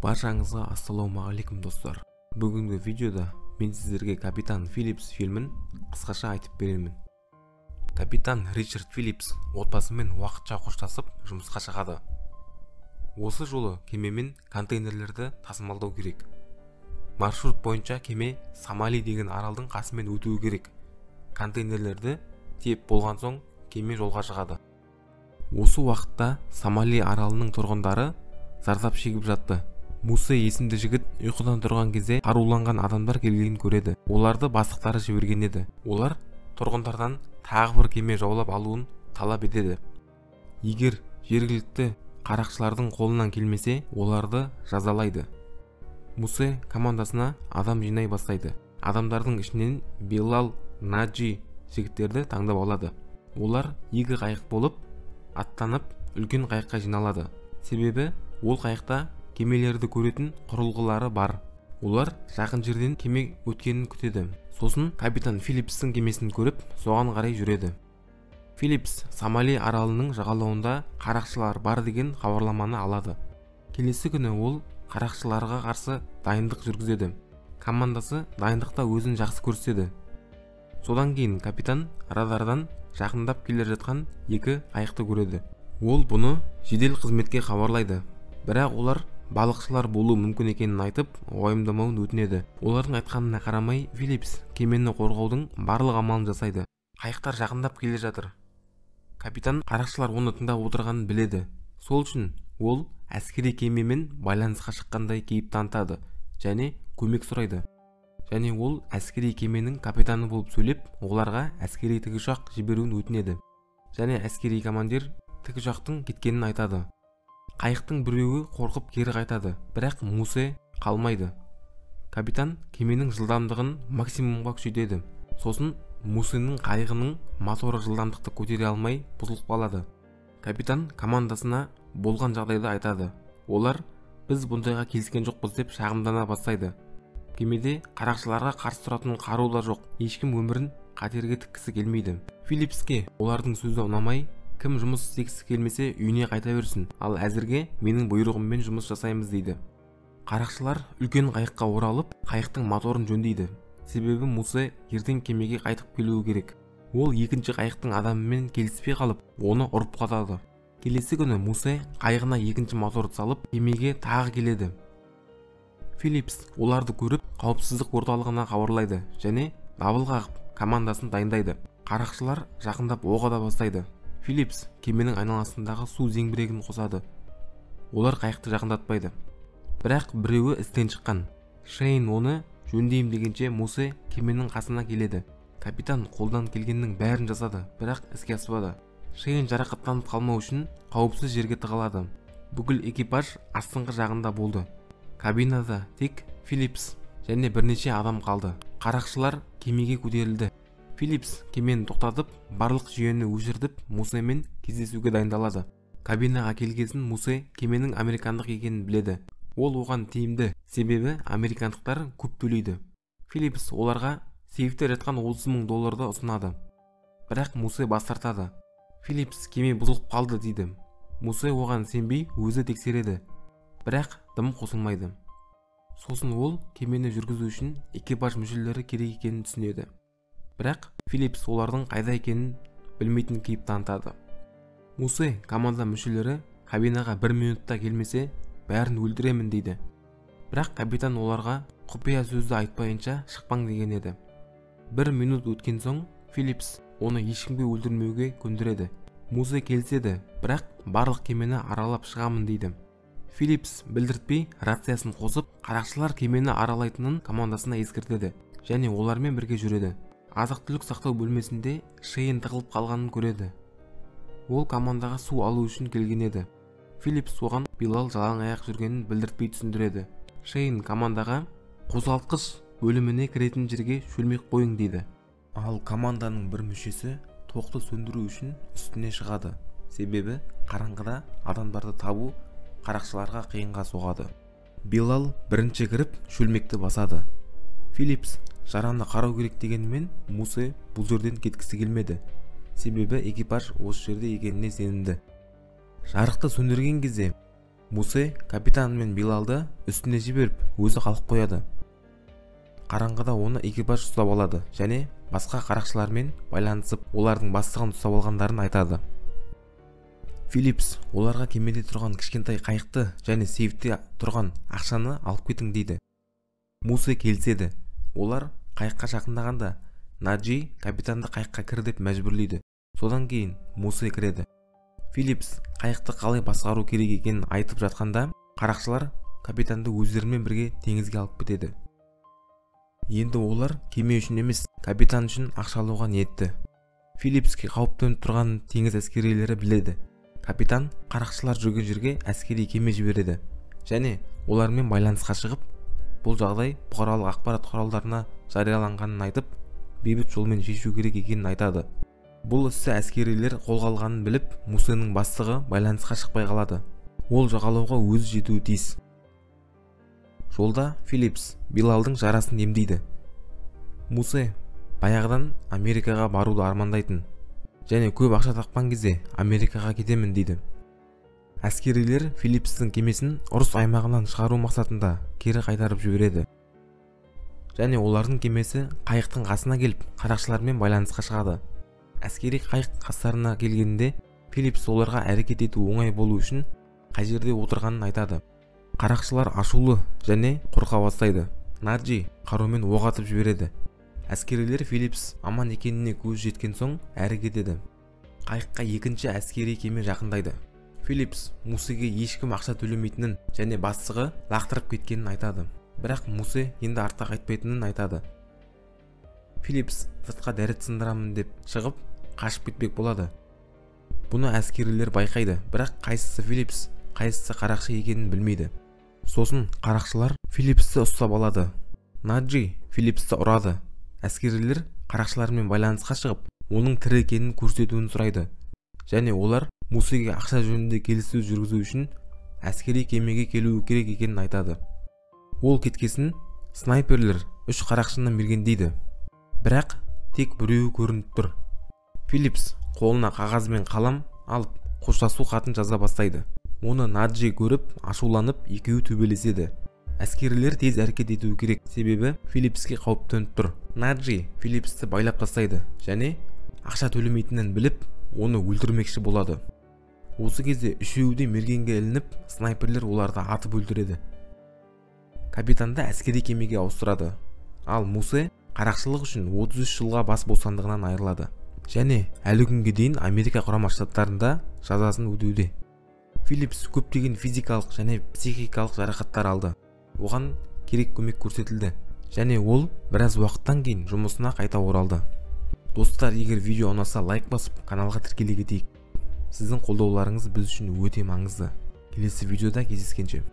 Баршаңызға ассалаумағалейкум достар. Бүгінгі видеода мен сіздерге Капитан Филлипс фильмін қысқаша айтып беремін. Капитан Ричард Филлипс отбасымен уақытша қоштасып жұмысқа шығады. Осы жолы кемемен контейнерлерді тасымалдау керек. Маршрут бойынша кеме Сомали деген аралдың қасымен өтуі керек. Контейнерлерді тиеп болған соң кеме жолға шығады. Осы уақытта Сомали аралының тұрғындары зардап шегіп жатты. Мусе есімді жігіт ұйқыдан тұрған кезде қаруланған адамдар келгенін көреді. Оларды бастықтары жіберген еді. Олар тұрғындардан тағы бір кеме жаулап алуын талап етеді. Егер жергілікті қарақшылардың қолынан келмесе, оларды жазалайды. Мусе командасына адам жинай бастайды. Адамдардың ішінен Билал, Наджи жігіттерді таңдап алады. Олар екі қайық болып аттанып үлкен қайыққа жиналады. Себебі ол қайықта кемелерді көретін құрылғылары бар. Олар жақын жерден кеме өткенін күтеді. Сосын капитан Филлипстің кемесін көріп, соған қарай жүреді. Филлипс Сомали аралының жағалауында қарақшылар бар деген хабарламаны алады. Келесі күні ол қарақшыларға қарсы дайындық жүргізеді. Командасы дайындықта өзін жақсы көрсетеді. Содан кейін капитан радардан жақындап келе жатқан екі қайықты көреді. Ол бұны жедел қызметке хабарлайды. Бірақ олар балықшылар болуы мүмкін екенін айтып, уайымдамауын өтінеді. Олардың айтқанына қарамай, Филлипс кемені қорғаудың барлық амалын жасайды. Қайықтар жақындап келе жатыр. Капитан қарақшылар оны тыңдап отырғанын біледі. Сол үшін ол әскери кемемен байланысқа шыққандай кейіп танытады және көмек сұрайды. Және ол әскери кеменің капитаны болып сөйлеп, оларға әскери тікұшақ жіберуін өтінеді. Және әскери командир тікұшақтың кеткенін айтады. Қайықтың біреуі қорқып кері қайтады, бірақ Мусе қалмайды. Капитан кеменің жылдамдығын максимумға күшейтеді. Сосын Мусенің қайығының моторы жылдамдықты көтере алмай бұзылып қалады. Капитан командасына болған жағдайды айтады. Олар біз бұндайға келіскен жоқпыз деп шағымдана бастайды. Кемеде қарақшыларға қарсы тұратын қару да жоқ. Ешкім өмірін қатерге тіккісі келмейді. Филлипске олардың сөзі ұнамай, кім жұмыс істегісі келмесе үйіне қайта берсін, ал әзірге менің бұйрығыммен жұмыс жасаймыз дейді. Қарақшылар үлкен қайыққа оралып, қайықтың моторын жөндейді. Себебі Мусе ертең кемеге қайтып келуі керек. Ол екінші қайықтың адамымен келіспей қалып, оны ұрып қалады. Келесі күні Мусе қайығына екінші моторды салып, кемеге тағы келеді. Филлипс оларды көріп, қауіпсіздік орталығына хабарлайды және дабыл қағып командасын дайындайды. Қарақшылар жақындап оқ ата бастайды. Филлипс кеменің айналасындағы су зеңбірегін қосады. Олар қайықты жақындатпайды. Бірақ біреуі істен шыққан. Шейн оны жөндейім дегенше Мусе кеменің қасына келеді. Капитан қолдан келгеннің бәрін жасады, бірақ іске аспады. Шейн жарақаттанып қалмау үшін қауіпсіз жерге тығылады. Бүкіл экипаж астыңғы жағында болды. Кабинада тек Филлипс және бірнеше адам қалды. Қарақшылар кемеге көтерілді. Филлипс кемені тоқтатып, барлық жүйені өшірдіп, Мусемен кездесуге дайындалады. Кабинаға келгесін Мусе кеменің американдық екенін біледі. Ол оған тиімді, себебі американдықтар көп төлейді. Филлипс оларға сейфте жатқан $30,000 ұсынады. Бірақ Мусе бас тартады. Филлипс кеме бұзылып қалды дейді. Мусе оған сенбей өзі тексереді. Бірақ дым қосылмайды. Сосын ол кемені жүргізу үшін экипаж мүшелері керек екенін түсінеді. Бірақ Филлипс олардың қайда екенін білмейтін кейіп танытады. Мусе команда мүшелері кабинаға 1 минутта келмесе, бәрін өлтіремін дейді. Бірақ капитан оларға құпия сөзді айтпайынша шықпаң деген еді. 1 минут өткен соң Филлипс оны ешкімге өлтірмеуге көндіреді. Мусе келіседі, бірақ барлық кемені аралап шығамын дейді. Филлипс білдіртпей рациясын қосып, қарақшылар кемені аралайтынын командасына ескертеді және олармен бірге жүреді. Азық-түлік сақтау бөлмесінде Шейн тығылып қалғанын көреді. Ол командаға су алу үшін келген еді. Филлипс оған Билал жалаң аяқ жүргенін білдіртпей түсіндіреді. Шейн командаға қозғалтқыш бөліміне кіретін жерге шөлмек қойың дейді. Ал команданың бір мүшесі тоқты сөндіру үшін үстіне шығады. Себебі қараңғыда адамдарды табу қарақшыларға қиынға соғады. Билал бірінші кіріп шөлмекті басады. Филлипс жараны қарау керек дегенмен Мусе бұл жерден кеткісі келмеді. Себебі экипаж осы жерде екеніне сенімді. Жарықты сөндірген кезде Мусе капитан мен Билалды үстіне жіберіп өзі қалып қояды. Қараңғыда оны экипаж ұстап алады және басқа қарақшылармен байланысып олардың бастығын ұстап алғандарын айтады. Филлипс оларға кемеде тұрған кішкентай қайықты және сейфте тұрған ақшаны алып кетің дейді. Мусе келіседі. Олар қайыққа жақындағанда Наджи капитанды қайыққа кір деп мәжбүрлейді. Содан кейін Мусе кіреді. Филлипс қайықты қалай басқару керек екенін айтып жатқанда, қарақшылар капитанды өздерімен бірге теңізге алып кетеді. Енді олар кеме үшін емес, капитан үшін ақша алуға ниетті. Филлипске қауіп төніп тұрғанын теңіз әскерилері біледі. Капитан қарақшылар жүрген жерге әскери кеме жібереді және олармен байланысқа шығып, бұл жағдай бұқаралық ақпарат құралдарына жарияланғанын айтып, бейбіт жолмен шешу керек екенін айтады. Бұл істі әскерилер қолға алғанын біліп, Мусенің бастығы байланысқа шықпай қалады. Ол жағалауға өзі жетуі тиіс. Жолда Филлипс Билалдың жарасын емдейді. Мусе баяғыдан Америкаға баруды армандайтын және көп ақша тапқан кезде Америкаға кетемін дейді. Әскерилер Филлипстің кемесін ұрыс аймағынан шығару мақсатында кері қайтарып жібереді. Және олардың кемесі қайықтың қасына келіп, қарақшылармен байланысқа шығады. Әскери қайық қастарына келгенде Филлипс оларға әрекет ету оңай болу үшін қай жерде отырғанын айтады. Қарақшылар ашулы және қорқа бастайды. Наджи қарумен оқ атып жібереді. Әскерилер Филлипс аман екеніне көз жеткен соң әрі кетеді. Қайыққа екінші әскери кеме жақындайды. Филлипс Мусеге ешкім ақша төлемейтінін және бастығы лақтырып кеткенін айтады. Бірақ Мусе енді артқа қайтпайтынын айтады. Филлипс сыртқа дәрет сындырамын деп шығып, қашып кетпек болады. Бұны әскерилер байқайды, бірақ қайсысы Филлипс, қайсысы қарақшы екенін білмейді. Сосын қарақшылар Филлипсті ұстап алады. Наджи Филлипсті ұрады. Әскерилер қарақшылармен байланысқа шығып, оның тірі екенін көрсетуін сұрайды. Және олар Мусеге ақша жөнінде келіссөз жүргізу үшін әскери кемеге келуі керек екенін айтады. Ол кеткесін снайперлер 3 қарақшыны мергендейді. Бірақ тек біреуі көрініп тұр. Филлипс қолына қағаз бен қалам алып, қоштасу хатын жаза бастайды. Оны Наджи көріп, ашуланып, екеуі төбелеседі. Әскерилер тез әрекет етуі керек, себебі Филлипске қауіп төніп тұр. Наджи Филлипсті байлап тастайды және ақша төлемейтінін біліп, оны өлтірмекші болады. Осы кезде үшеуі де мергенге ілініп, снайперлер оларды атып өлтіреді. Капитанды әскери кемеге ауыстырады. Ал Мусе қарақшылық үшін 33 жылға бас бостандығынан айырылады. Және әлі күнге дейін Америка құрама штаттарында жазасын өтеуде. Филлипс көптеген физикалық және психикалық жарақаттар алды. Оған керек көмек көрсетілді. Және ол біраз уақыттан кейін жұмысына қайта оралды. Достар, егер видео ұнаса лайк басып, каналға тіркеле кетейік. Сіздің қолдауларыңыз біз үшін өте маңызды. Келесі видеода кездескенше.